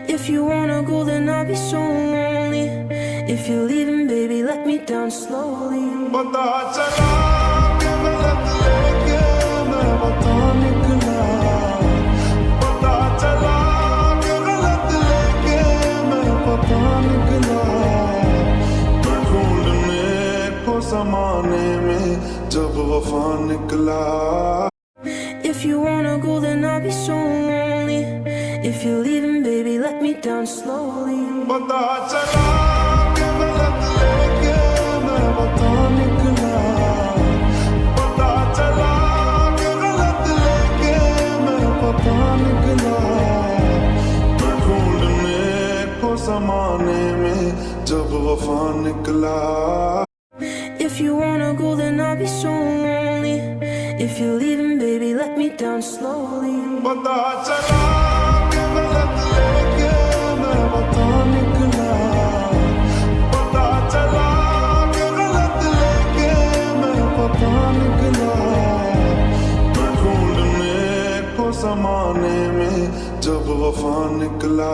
If you wanna go, then I'll be so lonely. If you're leaving, baby, let me down slowly. पता चला कि गलत लेके मैं बता निकला। पता चला कि गलत लेके मैं बता निकला। मैं ढूंढने को ज़माने में जब वफा निकला। If you wanna go, then I'll be so lonely. If you're leaving, baby, let me down slowly. पता चला कि गलत लेके मैं बता निकला। पता चला कि गलत लेके मैं बता निकला। मैं ढूंढने को ज़माने में जब वफा निकला। If you wanna go, then I'll be so lonely. If you're leaving, baby, let me down slowly. पता चला कि गलत लेके मैं बता निकला। पता चला कि गलत लेके मैं बता निकला। मैं ढूंढने को ज़माने में जब वफा निकला।